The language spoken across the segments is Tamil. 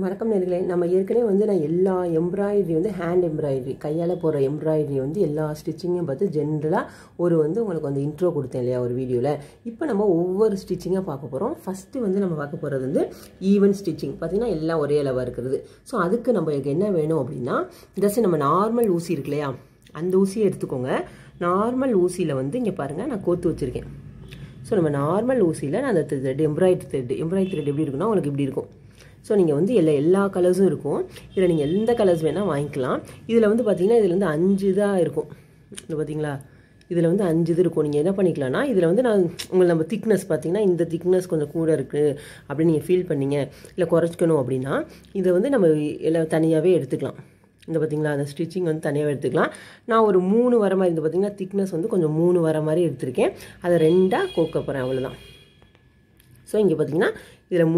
வணக்கம் நேர்களே, நம்ம ஏற்கனவே வந்து நான் எல்லா எம்ப்ராய்டரி வந்து ஹேண்ட் எம்ப்ராய்டரி கையால் போடுற எம்ப்ராய்டரி வந்து எல்லா ஸ்டிச்சிங்கையும் பார்த்து ஜென்ரலாக வந்து உங்களுக்கு வந்து இன்ட்ரோ கொடுத்தேன் இல்லையா ஒரு வீடியோவில். இப்போ நம்ம ஒவ்வொரு ஸ்டிச்சிங்காக பார்க்க போகிறோம். ஃபஸ்ட்டு வந்து நம்ம பார்க்க போகிறது வந்து ஈவன் ஸ்டிச்சிங். பார்த்திங்கன்னா எல்லாம் ஒரே அளவாக இருக்கிறது. ஸோ அதுக்கு நம்மளுக்கு என்ன வேணும் அப்படின்னா, ஜஸ்ட் நம்ம நார்மல் ஊசி இருக்கு இல்லையா, அந்த ஊசியை எடுத்துக்கோங்க. நார்மல் ஊசியில் வந்து இங்கே பாருங்கள், நான் கோத்து வச்சுருக்கேன். ஸோ நம்ம நார்மல் ஊசியில் நான் அந்த த்ரெட் எம்ப்ராய்டரி த்ரெட் எப்படி இருக்குன்னா உங்களுக்கு இப்படி இருக்கும். ஸோ நீங்கள் வந்து எல்லா கலர்ஸும் இருக்கும். இதில் நீங்கள் எந்த கலர்ஸ் வேணால் வாங்கிக்கலாம். இதில் வந்து பார்த்தீங்கன்னா இதில் வந்து 5 இதாக இருக்கும். இது பார்த்தீங்களா, இதில் வந்து 5 இது இருக்கும். நீங்கள் என்ன பண்ணிக்கலாம்னா, இதில் வந்து நம்ம திக்னஸ் பார்த்தீங்கன்னா இந்த திக்னஸ் கொஞ்சம் கூட இருக்குது அப்படின்னு நீங்கள் ஃபீல் பண்ணீங்க, இல்லை குறைச்சிக்கணும் அப்படின்னா இதை வந்து நம்ம எல்லாம் தனியாகவே எடுத்துக்கலாம். இந்த பார்த்தீங்களா, அந்த ஸ்டிச்சிங் வந்து தனியாகவே எடுத்துக்கலாம். நான் ஒரு 3 வர மாதிரி, இந்த பார்த்தீங்கன்னா திக்னஸ் வந்து கொஞ்சம் 3 வர மாதிரி எடுத்திருக்கேன். அதை 2ஆக கோக்க போகிறேன், அவ்வளோதான். ஸோ இங்கே பார்த்தீங்கன்னா இதில்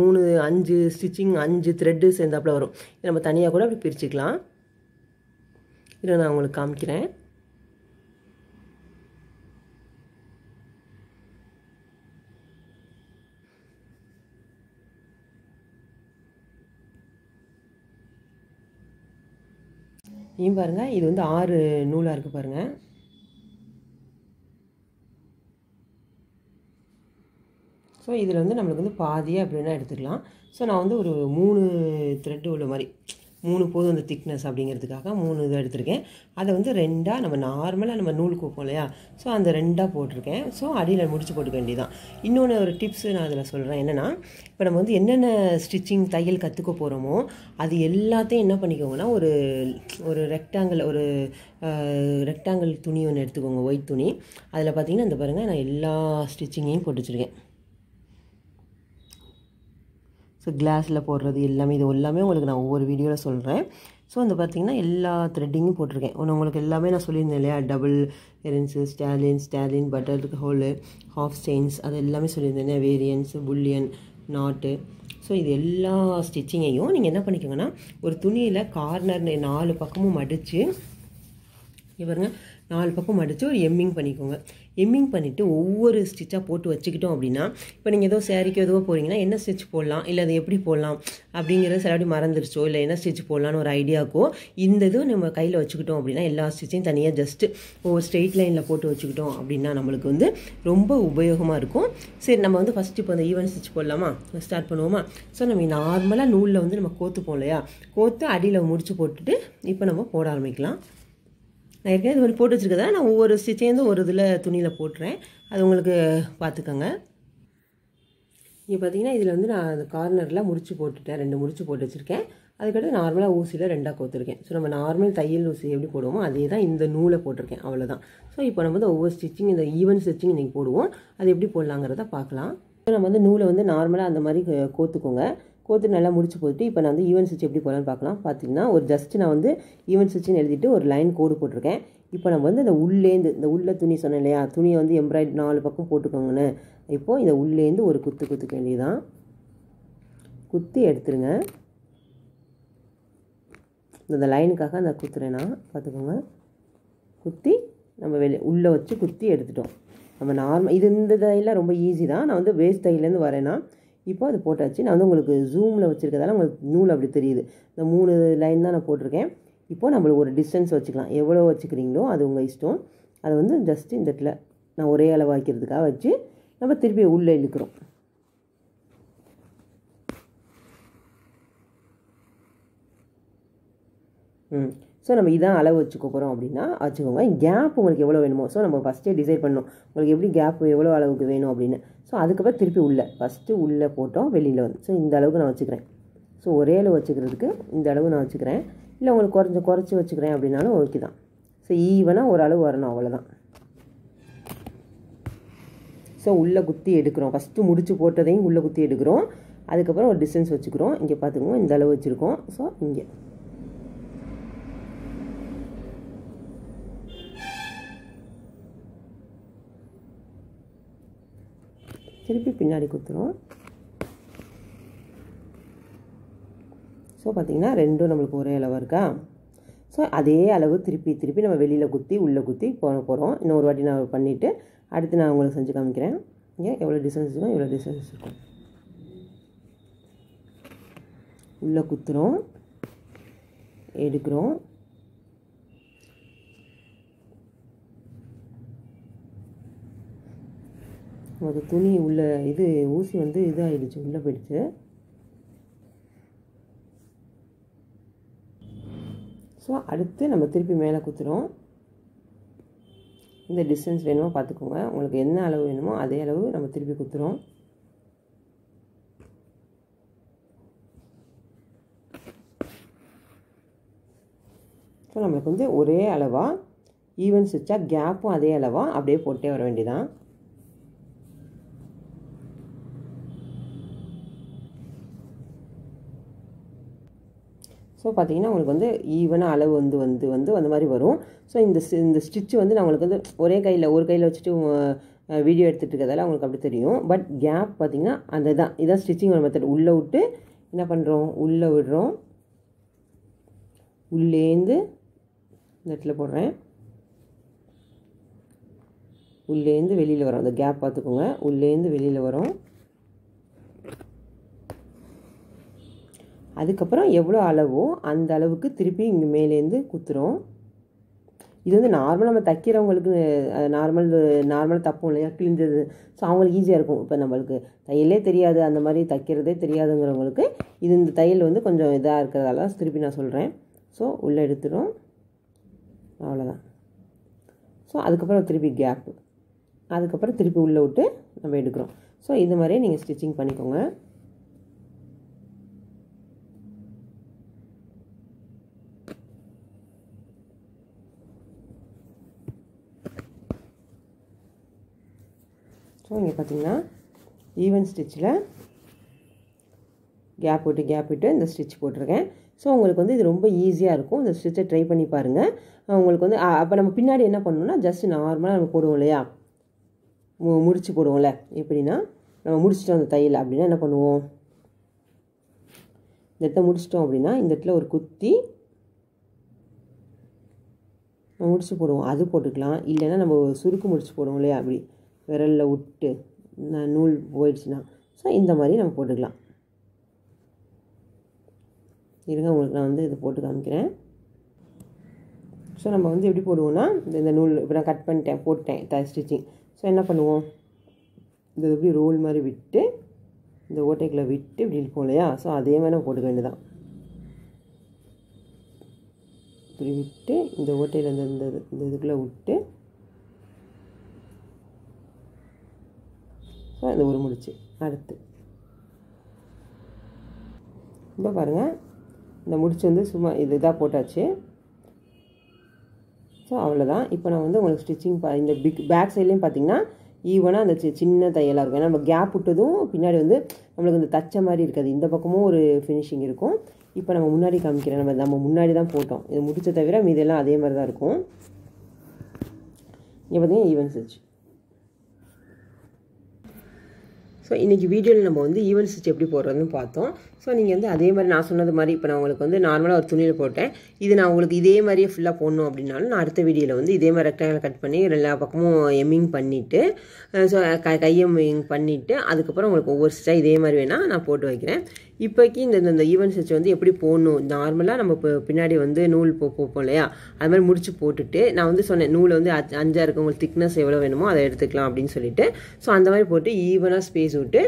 5 ஸ்டிச்சிங் 5 த்ரெட்டு சேர்ந்தாப்புல வரும். இதை நம்ம தனியாக கூட அப்படி பிரிச்சுக்கலாம். இதில் நான் உங்களுக்கு காமிக்கிறேன். இங்கே பாருங்கள், இது வந்து 6 நூலாக இருக்குது பாருங்கள். ஸோ இதில் வந்து நம்மளுக்கு வந்து பாதியாக அப்படின்னா எடுத்துக்கலாம். ஸோ நான் வந்து ஒரு 3 த்ரெட்டு உள்ள மாதிரி 3 போதும் அந்த திக்னஸ் அப்படிங்கிறதுக்காக 3 இதை எடுத்திருக்கேன். அதை வந்து 2ஆக நம்ம நார்மலாக நம்ம நூல் கோப்போம் இல்லையா, ஸோ அந்த 2ஆக போட்டிருக்கேன். ஸோ அடியில் முடிச்சு போட்டுக்க வேண்டியதான். இன்னொன்று ஒரு டிப்ஸு நான் அதில் சொல்கிறேன். என்னென்னா, இப்போ நம்ம வந்து என்னென்ன ஸ்டிச்சிங் தையல் கற்றுக்க போகிறோமோ அது எல்லாத்தையும் என்ன பண்ணிக்கோங்கன்னா, ஒரு ரெக்டாங்கிள் துணி ஒன்று எடுத்துக்கோங்க, ஒயிட் துணி. அதில் பார்த்தீங்கன்னா இந்த பாருங்கள், நான் எல்லா ஸ்டிச்சிங்கையும் போட்டு வச்சுருக்கேன். ஸோ கிளாஸில் போடுறது எல்லாமே, இது எல்லாமே உங்களுக்கு நான் ஒவ்வொரு வீடியோவில் சொல்கிறேன். ஸோ இந்த பார்த்திங்கன்னா எல்லா த்ரெட்டிங்கும் போட்டிருக்கேன். உங்களுக்கு எல்லாமே நான் சொல்லியிருந்தேன் இல்லையா, டபுள் எரன்ஸு, ஸ்டாலின், பட்டர் ஹோலு, ஹாஃப் செயின்ஸ், அது எல்லாமே சொல்லியிருந்தேன். வேரியன்ஸ், புல்லியன், நாட்டு. ஸோ இது எல்லா ஸ்டிச்சிங்கையும் நீங்கள் என்ன பண்ணிக்கோங்கன்னா, ஒரு துணியில் கார்னர் 4 பக்கமும் மடித்து, பாருங்க 4 பக்கம் மடித்து ஒரு எம்மிங் பண்ணிக்கோங்க. எம்மிங் பண்ணிவிட்டு ஒவ்வொரு ஸ்டிச்சாக போட்டு வச்சுக்கிட்டோம் அப்படின்னா, இப்போ நீங்கள் ஏதோ சேரீக்கோ ஏதோ போகிறீங்கன்னா என்ன ஸ்டிச் போடலாம், இல்லை அதை எப்படி போடலாம் அப்படிங்கிறது சிலபடி மறந்துருச்சோ, இல்லை என்ன ஸ்டிச் போடலான்னு ஒரு ஐடியாக்கோ இந்த இதுவும் நம்ம கையில் வச்சுக்கிட்டோம் அப்படின்னா, எல்லா ஸ்டிச்சையும் தனியாக ஜஸ்ட்டு ஒரு ஸ்ட்ரெயிட் லைனில் போட்டு வச்சுக்கிட்டோம் அப்படின்னா நம்மளுக்கு வந்து ரொம்ப உபயோகமாக இருக்கும். சரி, நம்ம வந்து ஃபஸ்ட்டு இப்போ அந்த ஈவன் ஸ்டிச் போடலாமா, ஸ்டார்ட் பண்ணுவோமா. ஸோ நம்ம நார்மலாக நூலில் வந்து நம்ம கோத்துப்போம் இல்லையா, கோத்து அடியில் முடிச்சு போட்டுட்டு இப்போ நம்ம போட ஆரம்பிக்கலாம். நான் ஏற்கனவே இது மாதிரி போட்டு வச்சுருக்கதா, நான் ஒவ்வொரு ஸ்டிச்சேருந்து ஒரு இதில் துணியில் போட்டுறேன். அது உங்களுக்கு பார்த்துக்கோங்க. இங்கே பார்த்தீங்கன்னா இதில் வந்து நான் அந்த கார்னரில் முடிச்சு போட்டுட்டேன், 2 முடிச்சு போட்டு வச்சுருக்கேன். அதுக்கடுத்து நார்மலாக ஊசியில் 2ஆக கோத்துருக்கேன். ஸோ நம்ம நார்மல் தையல் ஊசி எப்படி போடுவோமோ அதே தான் இந்த நூலை போட்டிருக்கேன், அவ்வளோதான். ஸோ இப்போ நம்ம வந்து ஒவ்வொரு ஸ்டிச்சிங், இந்த ஈவன் ஸ்டிச்சிங் இன்றைக்கி போடுவோம். அது எப்படி போடலாங்கிறத பார்க்கலாம். நம்ம வந்து நூலை வந்து நார்மலாக அந்த மாதிரி கோத்துக்கோங்க. கோத்து நல்லா முடிச்சு போட்டு இப்போ நான் வந்து ஈவன் ஸ்டிச் எப்படி போடலான்னு பார்க்கலாம். பார்த்தீங்கன்னா ஒரு ஜஸ்ட்டு நான் வந்து ஈவன் ஸ்டிச்சின்னு எழுதிட்டு ஒரு லைன் கோடு போட்டிருக்கேன். இப்போ நம்ம வந்து இந்த உள்ள துணி சொன்னேன் இல்லையா, துணியை வந்து எம்ப்ராய்டரி 4 பக்கம் போட்டுக்கோங்கன்னு. இப்போது இந்த உள்ளேருந்து ஒரு குத்துக்க வேண்டியதான். குத்தி எடுத்துருங்க. இந்த லைனுக்காக அந்த குத்துறேன்னா பார்த்துக்கோங்க. குத்தி நம்ம உள்ளே வச்சு குத்தி எடுத்துட்டோம். நம்ம நார்மல் இந்த தையெல்லாம் ரொம்ப ஈஸி தான். நான் வந்து வேஸ்ட் தையிலேருந்து வரேன்னா இப்போ அது போட்டாச்சு. நான் வந்து உங்களுக்கு ஜூமில் வச்சுருக்கதால உங்களுக்கு நூல் அப்படி தெரியுது. இந்த 3 லைன் தான் நான் போட்டிருக்கேன். இப்போது நம்மளுக்கு ஒரு டிஸ்டன்ஸ் வச்சுக்கலாம், எவ்வளோ வச்சுக்கிறீங்களோ அது உங்கள் இஷ்டம். அதை வந்து ஜஸ்ட்டு இந்த இடத்துல நான் ஒரே அளவு வைக்கிறதுக்காக வச்சு நம்ம திருப்பி உள்ளே இழுக்கிறோம். ஸோ நம்ம இதான் அளவு வச்சுக்க போகிறோம் அப்படின்னா வச்சுக்கோங்க. கேப் உங்களுக்கு எவ்வளோ வேணுமோ, ஸோ நம்ம ஃபஸ்ட்டே டிசைட் பண்ணணும் உங்களுக்கு எப்படி கேப் எவ்வளோ அளவுக்கு வேணும் அப்படின்னு. ஸோ அதுக்கப்புறம் திருப்பி ஃபஸ்ட்டு உள்ளே போட்டோம், வெளியில் வந்து. ஸோ இந்த அளவுக்கு நான் வச்சுக்கிறேன். ஸோ ஒரே அளவு வச்சுக்கிறதுக்கு இந்த அளவு நான் வச்சுக்கிறேன். இல்லை உங்களுக்கு குறைச்சி வச்சுக்கிறேன் அப்படின்னாலும் ஓகே தான். ஸோ ஈவனாக ஒரு அளவு வரணும், அவ்வளோதான். ஸோ உள்ளே குத்தி எடுக்கிறோம். ஃபஸ்ட்டு முடிச்சு போட்டதையும் உள்ளே குத்தி எடுக்கிறோம். அதுக்கப்புறம் ஒரு டிஸ்டன்ஸ் வச்சுக்கிறோம். இங்கே பார்த்துக்கோங்க, இந்த அளவு வச்சுருக்கோம். ஸோ இங்கே திருப்பி பின்னாடி குத்துறோம். ஸோ பார்த்திங்கன்னா 2 நம்மளுக்கு ஒரே அளவாக இருக்கா. ஸோ அதே அளவு திருப்பி நம்ம வெளியில் குத்தி உள்ளே குத்தி போகிறோம். இன்னொரு வாட்டி நான் பண்ணிவிட்டு அடுத்து நான் உங்களுக்கு செஞ்சு காமிக்கிறேன். இங்கே எவ்வளோ டிஸ்டன்ஸ் இருக்கும், இவ்வளோ டிஸ்டன்ஸ் இருக்கும். உள்ளே குத்துறோம், எடுக்கிறோம். நமக்கு துணி உள்ள இது ஊசி வந்து இதாகிடுச்சு, உள்ளே போயிடுச்சு. ஸோ அடுத்து நம்ம திருப்பி மேலே குத்துறோம். இந்த டிஸ்டன்ஸ் வேணுமோ பார்த்துக்கோங்க, உங்களுக்கு என்ன அளவு வேணுமோ அதே அளவு நம்ம திருப்பி குத்துறோம். ஸோ நம்மளுக்கு வந்து ஒரே அளவாக ஈவன் ஸ்டிச்சாக கேப்பும் அதே அளவாக அப்படியே போட்டே வர வேண்டியதான். ஸோ பார்த்தீங்கன்னா உங்களுக்கு வந்து ஈவனாக அளவு அந்த மாதிரி வரும். ஸோ இந்த ஸ்டிச்சு வந்து நான் உங்களுக்கு வந்து ஒரே கையில் ஒரு கையில் வச்சுட்டு வீடியோ எடுத்துகிட்டு இருக்கிறதால உங்களுக்கு அப்படி தெரியும். பட் கேப் பார்த்திங்கன்னா அந்த இதான் ஸ்டிச்சிங் மெத்தட். உள்ளே விட்டு என்ன பண்ணுறோம், உள்ளே விடுறோம், உள்ளேந்து இந்த இடத்துல போடுறேன், உள்ளேந்து வெளியில் வரும். அந்த கேப் பார்த்துக்கோங்க, உள்ளேந்து வெளியில் வரும். அதுக்கப்புறம் எவ்வளோ அளவோ அந்த அளவுக்கு திருப்பி இங்கே மேலேருந்து குத்துறோம். இது வந்து நார்மலாக நம்ம தைக்கிறவங்களுக்கு நார்மலாக தப்போம் இல்லையா, கிழிஞ்சது. ஸோ அவங்களுக்கு ஈஸியாக இருக்கும். இப்போ நம்மளுக்கு தையலே தெரியாது, அந்த மாதிரி தைக்கிறதே தெரியாதுங்கிறவங்களுக்கு இந்த தையல் வந்து கொஞ்சம் இதாக இருக்கிறதால திருப்பி நான் சொல்கிறேன். ஸோ உள்ளே எடுத்துடும், அவ்வளோதான். ஸோ அதுக்கப்புறம் திருப்பி கேப்பு, அதுக்கப்புறம் திருப்பி உள்ளே விட்டு நம்ம எடுக்கிறோம். ஸோ இது மாதிரியே நீங்கள் ஸ்டிச்சிங் பண்ணிக்கோங்க. ஸோ இங்கே பார்த்தீங்கன்னா ஈவன் ஸ்டிச்சில் கேப் விட்டு இந்த ஸ்டிச் போட்டிருக்கேன். ஸோ உங்களுக்கு வந்து இது ரொம்ப ஈஸியாக இருக்கும். இந்த ஸ்டிச்சை ட்ரை பண்ணி பாருங்கள். உங்களுக்கு வந்து அப்போ நம்ம பின்னாடி என்ன பண்ணணும்னா ஜஸ்ட் நார்மலாக நம்ம போடுவோம் இல்லையா, முடிச்சு போடுவோம்ல. எப்படின்னா நம்ம முடிச்சிட்டோம் அந்த தையல் அப்படின்னா என்ன பண்ணுவோம், இந்த இடத்த முடிச்சிட்டோம் அப்படின்னா இந்த இடத்துல ஒரு குத்தி முடிச்சு போடுவோம், அது போட்டுக்கலாம். இல்லைன்னா நம்ம சுருக்கு முடிச்சு போடுவோம் இல்லையா, அப்படி விரலில் விட்டு நூல் போயிடுச்சுன்னா ஸோ இந்த மாதிரி நம்ம போட்டுக்கலாம். இருங்க, உங்களுக்கு நான் வந்து இதை போட்டு காமிக்கிறேன். ஸோ நம்ம வந்து எப்படி போடுவோம்னா இந்த நூல் இப்போ நான் கட் பண்ணிட்டேன், போட்டேன் ஸ்டிச்சிங். ஸோ என்ன பண்ணுவோம், இந்த எப்படி ரோல் மாதிரி விட்டு இந்த ஓட்டைக்குள்ளே விட்டு இப்படி இருப்போம் இல்லையா. ஸோ அதே மாதிரி நம்ம போட்டுக்க வேண்டியதான். இப்படி விட்டு இந்த ஓட்டையில் இந்த இதுக்குள்ளே விட்டு ஸோ இந்த ஒரு முடிச்சு. அடுத்து இப்போ பாருங்கள், இந்த முடிச்சு வந்து சும்மா இதாக போட்டாச்சு. ஸோ அவ்வளோதான். இப்போ நான் வந்து உங்களுக்கு ஸ்டிச்சிங் இந்த பேக் சைட்லேயும் பார்த்தீங்கன்னா ஈவனாக அந்த சின்ன தையலாக இருக்கும். ஏன்னா நம்ம கேப் விட்டதும் பின்னாடி வந்து நம்மளுக்கு இந்த தச்ச மாதிரி இருக்காது, இந்த பக்கமும் ஒரு ஃபினிஷிங் இருக்கும். இப்போ நம்ம முன்னாடி காமிக்கிறேன், நம்ம முன்னாடி தான் போட்டோம், இது முடிச்ச தவிர மீதெல்லாம் அதே மாதிரி தான் இருக்கும். இங்கே பார்த்தீங்கன்னா ஈவன் ஸ்டிச். ஸோ இன்றைக்கி வீடியோவில் நம்ம வந்து ஈவன் ஸ்டிச் எப்படி போடுறதுன்னு பார்த்தோம். ஸோ நீங்கள் வந்து அதே மாதிரி நான் சொன்னது மாதிரி இப்போ நான் உங்களுக்கு வந்து நார்மலாக ஒரு துணியில் போட்டேன். இது நான் உங்களுக்கு இதே மாதிரியே ஃபுல்லாக போடணும் அப்படின்னாலும் நான் அடுத்த வீடியோவில் வந்து இதே மாதிரி ரெக்டாங்கில் கட் பண்ணி எல்லா பக்கமும் எம்மிங் பண்ணிவிட்டு ஸோ கையெம்மிங் பண்ணிவிட்டு அதுக்கப்புறம் உங்களுக்கு ஒவ்வொரு ஸ்டிச்சாக இதே மாதிரி வேணால் நான் போட்டு வைக்கிறேன். இப்போக்கி இந்த ஈவன் ஸ்டிச் வந்து எப்படி போடணும், நார்மலாக நம்ம இப்போ பின்னாடி வந்து நூல் போப்போம் இல்லையா, அது மாதிரி முடிச்சு போட்டுட்டு நான் வந்து சொன்னேன் நூல் வந்து 5 இருக்குது, உங்களுக்கு திக்னஸ் எவ்வளோ வேணுமோ அதை எடுத்துக்கலாம் அப்படின்னு சொல்லிட்டு. ஸோ அந்த மாதிரி போட்டு ஈவனாக ஸ்பேஸ் விட்டு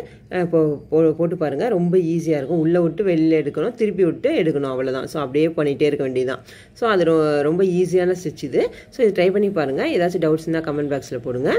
போட்டு பாருங்கள், ரொம்ப ஈஸியாக இருக்கும். உள்ளே விட்டு வெளியில் எடுக்கணும், திருப்பி விட்டு எடுக்கணும், அவ்வளோதான். ஸோ அப்படியே பண்ணிகிட்டே இருக்க வேண்டியதுதான். ஸோ அது ரொம்ப ஈஸியான ஸ்டிச் இது. ஸோ இது ட்ரை பண்ணி பாருங்கள். ஏதாச்சும் டவுட்ஸ் இருந்தால் கமெண்ட் பாக்ஸில் போடுங்க.